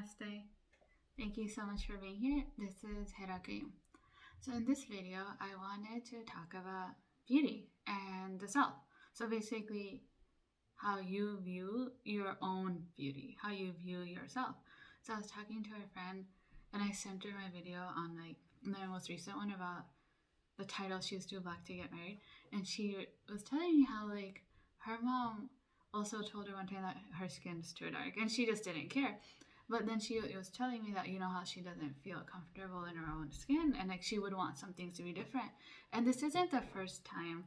Namaste. Thank you so much for being here. This is Hira. So in this video, I wanted to talk about beauty and the self. So basically, how you view your own beauty, how you view yourself. So I was talking to a friend, and I sent her my video on the most recent one about the title "She's Too Black to Get Married," and she was telling me how her mom also told her one time that her skin's too dark, and she just didn't care. But then she was telling me that how she doesn't feel comfortable in her own skin, and she would want some things to be different. And this isn't the first time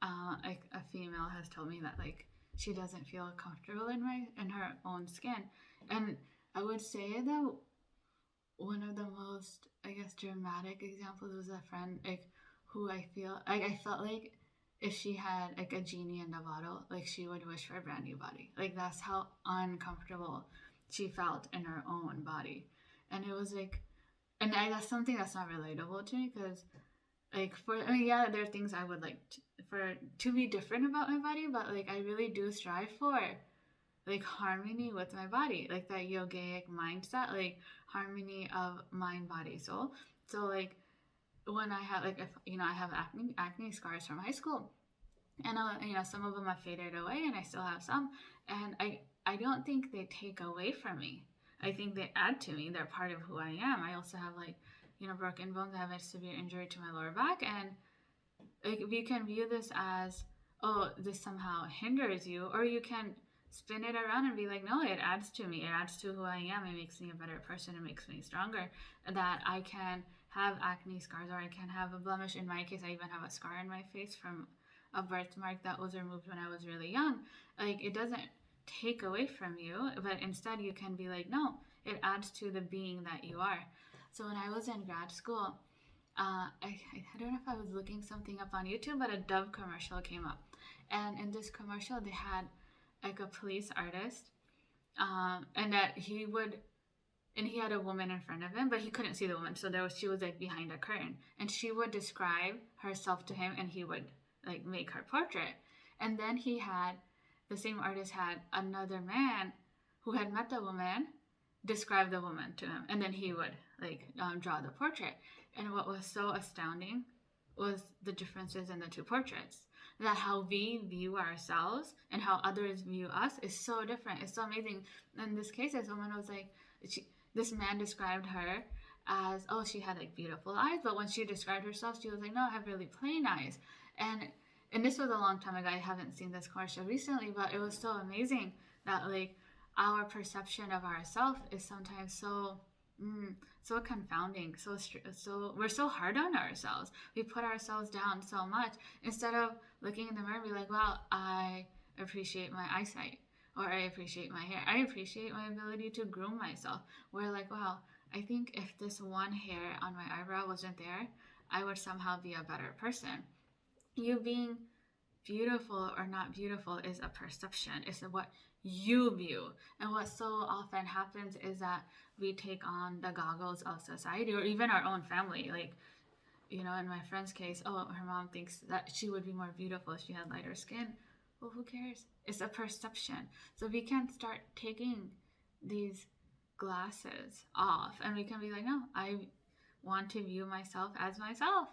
a female has told me that she doesn't feel comfortable in her own skin. And I would say that one of the most dramatic examples was a friend who I felt like if she had a genie in the bottle, she would wish for a brand new body. That's how uncomfortable she felt in her own body. And it was that's something that's not relatable to me, because there are things I would to be different about my body, but I really do strive for harmony with my body, that yogic mindset, harmony of mind, body, soul. So when I have if I have acne scars from high school, and some of them have faded away, and I still have some, and I don't think they take away from me. I think they add to me. They're part of who I am. I also have broken bones. I have a severe injury to my lower back, and you can view this as, oh, this somehow hinders you, or you can spin it around and be like, no, it adds to me. It adds to who I am. It makes me a better person. It makes me stronger. That I can have acne scars, or I can have a blemish. In my case, I even have a scar in my face from a birthmark that was removed when I was really young. It doesn't take away from you, but instead you can be like, no, it adds to the being that you are. So when I was in grad school, I don't know if I was looking something up on YouTube, but a Dove commercial came up, and in this commercial they had a police artist, and that he had a woman in front of him, but he couldn't see the woman, so she was behind a curtain, and she would describe herself to him, and he would make her portrait. And then the same artist had another man who had met the woman describe the woman to him, and then he would draw the portrait. And what was so astounding was the differences in the two portraits. That how we view ourselves and how others view us is so different. It's so amazing. In this case, this woman was this man described her as, oh, she had beautiful eyes, but when she described herself, she was like, no, I have really plain eyes. And this was a long time ago. I haven't seen this commercial recently, but it was so amazing that our perception of ourselves is sometimes so confounding. So we're so hard on ourselves. We put ourselves down so much instead of looking in the mirror and be like, wow, I appreciate my eyesight, or I appreciate my hair. I appreciate my ability to groom myself. We're like, wow, I think if this one hair on my eyebrow wasn't there, I would somehow be a better person. You being beautiful or not beautiful is a perception. It's what you view. And what so often happens is that we take on the goggles of society, or even our own family. In my friend's case, oh, her mom thinks that she would be more beautiful if she had lighter skin. Well, who cares? It's a perception. So we can start taking these glasses off, and we can be like, no, I want to view myself as myself.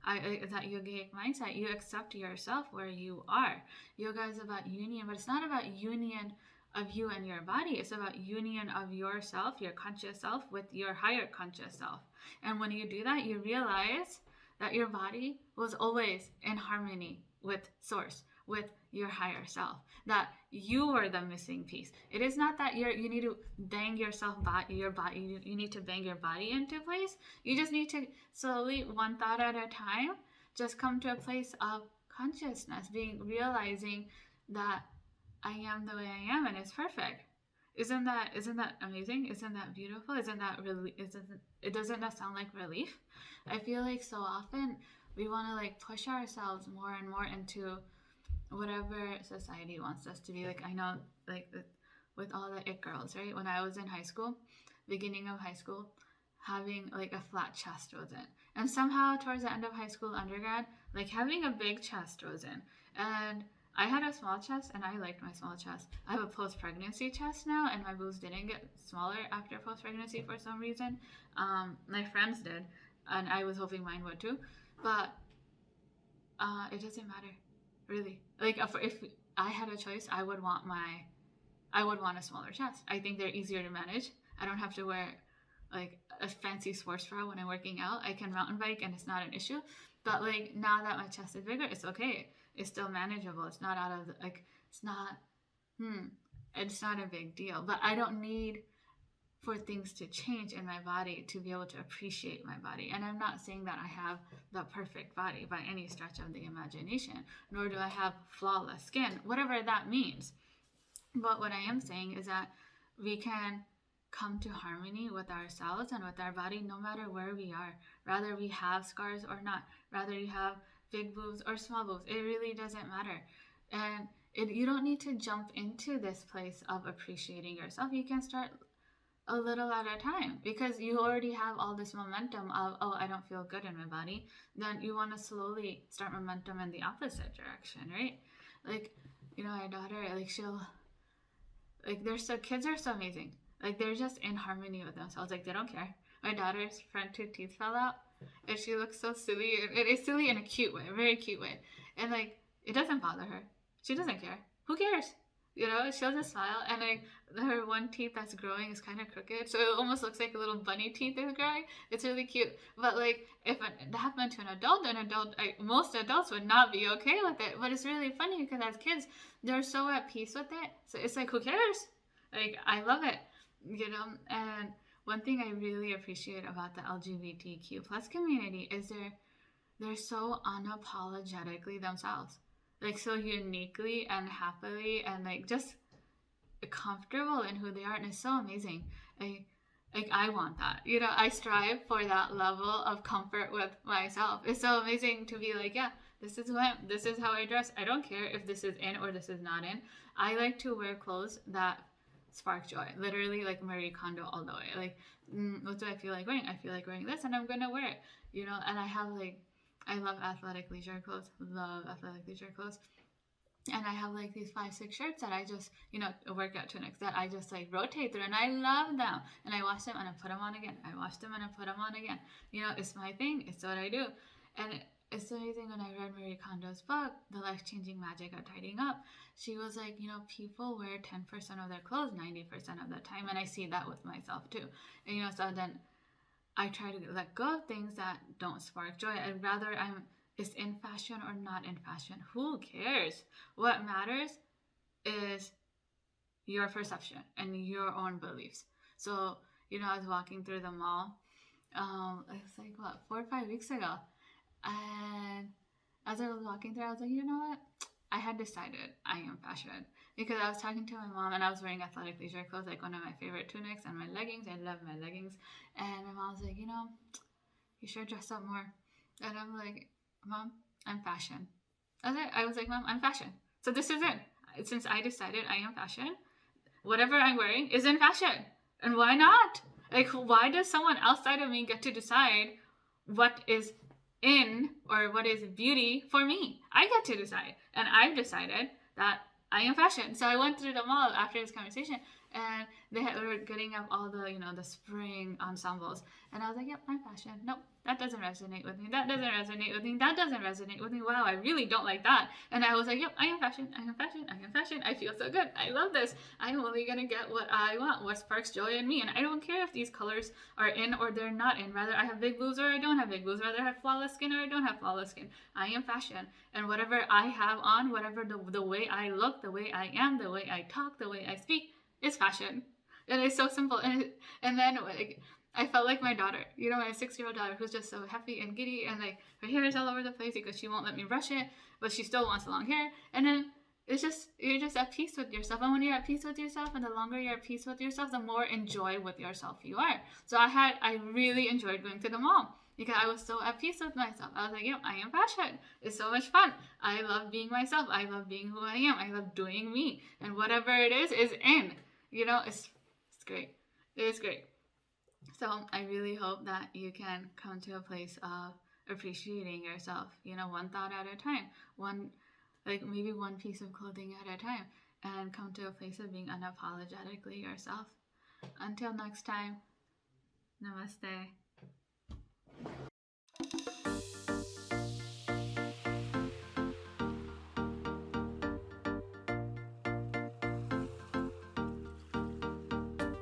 That yogic mindset, you accept yourself where you are. Yoga is about union, but it's not about union of you and your body. It's about union of yourself, your conscious self, with your higher conscious self. And when you do that, you realize that your body was always in harmony with source, with your higher self, that you were the missing piece. It is not that you need to bang you need to bang your body into place. You just need to slowly, one thought at a time, just come to a place of consciousness, realizing that I am the way I am, and it's perfect. Isn't that amazing? Isn't that beautiful? Doesn't that sound like relief? I feel so often we want to push ourselves more and more into whatever society wants us to be. I know with all the it girls, right? When I was in high school, beginning of high school, having a flat chest was in. And somehow towards the end of high school, undergrad, having a big chest was in. And I had a small chest and I liked my small chest. I have a post-pregnancy chest now, and my boobs didn't get smaller after post-pregnancy for some reason. My friends did, and I was hoping mine would too. But it doesn't matter, really. Like if I had a choice, I would want a smaller chest. I think they're easier to manage. I don't have to wear like a fancy sports bra when I'm working out. I can mountain bike and it's not an issue. But like now that my chest is bigger, it's okay. It's still manageable. It's not out of it's not a big deal. But I don't need for things to change in my body to be able to appreciate my body. And I'm not saying that I have the perfect body by any stretch of the imagination, nor do I have flawless skin, whatever that means. But what I am saying is that we can come to harmony with ourselves and with our body no matter where we are, whether we have scars or not, whether you have big boobs or small boobs. It really doesn't matter. And you don't need to jump into this place of appreciating yourself. You can start a little at a time, because you already have all this momentum of, oh, I don't feel good in my body. Then you want to slowly start momentum in the opposite direction, right? Like, my daughter, like kids are so amazing. Like, they're just in harmony with themselves. Like, they don't care. My daughter's front 2 teeth fell out, and she looks so silly. It is silly in a cute way, a very cute way. And like, it doesn't bother her. She doesn't care. Who cares? She'll just smile, and like her one teeth that's growing is kind of crooked, so it almost looks like a little bunny teeth is growing. It's really cute. But like, if that happened to an adult, most adults would not be okay with it. But it's really funny because as kids, they're so at peace with it. So it's like, who cares? Like, I love it, And one thing I really appreciate about the LGBTQ plus community is they're so unapologetically themselves. Like, so uniquely and happily and like just comfortable in who they are, and it's so amazing. I want that. I strive for that level of comfort with myself. It's so amazing to be like, yeah, this is who I am. This is how I dress. I don't care if this is in or this is not in. I like to wear clothes that spark joy. Literally, like Marie Kondo all the way. Like, what do I feel like wearing? I feel like wearing this, and I'm gonna wear it. And I love athletic leisure clothes. And I have like these 5-6 shirts that I just, workout tunics that I just like rotate through, and I love them. And I wash them and I put them on again. I wash them and I put them on again. It's my thing. It's what I do. And it's amazing when I read Marie Kondo's book, The Life-Changing Magic of Tidying Up. She was like, people wear 10% of their clothes 90% of the time. And I see that with myself too. And, so then I try to let go of things that don't spark joy. I'd rather it's in fashion or not in fashion. Who cares? What matters is your perception and your own beliefs. So, I was walking through the mall. It was like, 4 or 5 weeks ago. And as I was walking through, I was like, you know what? I had decided I am fashion. Because I was talking to my mom, and I was wearing athletic leisure clothes, like one of my favorite tunics and my leggings. I love my leggings. And my mom was like, you should dress up more. And I'm like, Mom, I'm fashion. I was like, Mom, I'm fashion. So this is it. Since I decided I am fashion, whatever I'm wearing is in fashion. And why not? Like, why does someone outside of me get to decide what is in or what is beauty for me? I get to decide. And I've decided that I am fashion. So I went through the mall after this conversation, and they were getting up all the, the spring ensembles. And I was like, yep, I'm fashion. Nope, that doesn't resonate with me. That doesn't resonate with me. That doesn't resonate with me. Wow, I really don't like that. And I was like, yep, I am fashion. I am fashion. I am fashion. I feel so good. I love this. I'm only going to get what I want, what sparks joy in me. And I don't care if these colors are in or they're not in. Whether I have big boobs or I don't have big boobs. Whether I have flawless skin or I don't have flawless skin. I am fashion. And whatever I have on, whatever the way I look, the way I am, the way I talk, the way I speak, is fashion. And it's so simple. And then like, I felt like my daughter, my 6-year-old daughter, who's just so happy and giddy, and like her hair is all over the place because she won't let me brush it, but she still wants long hair. And then you're just at peace with yourself. And when you're at peace with yourself, and the longer you're at peace with yourself, the more enjoy with yourself you are. So I really enjoyed going to the mall because I was so at peace with myself. I was like, I am fashion. It's so much fun. I love being myself. I love being who I am. I love doing me. And whatever it is in. It's great. It is great. So I really hope that you can come to a place of appreciating yourself, one thought at a time. like maybe one piece of clothing at a time, and come to a place of being unapologetically yourself. Until next time, namaste.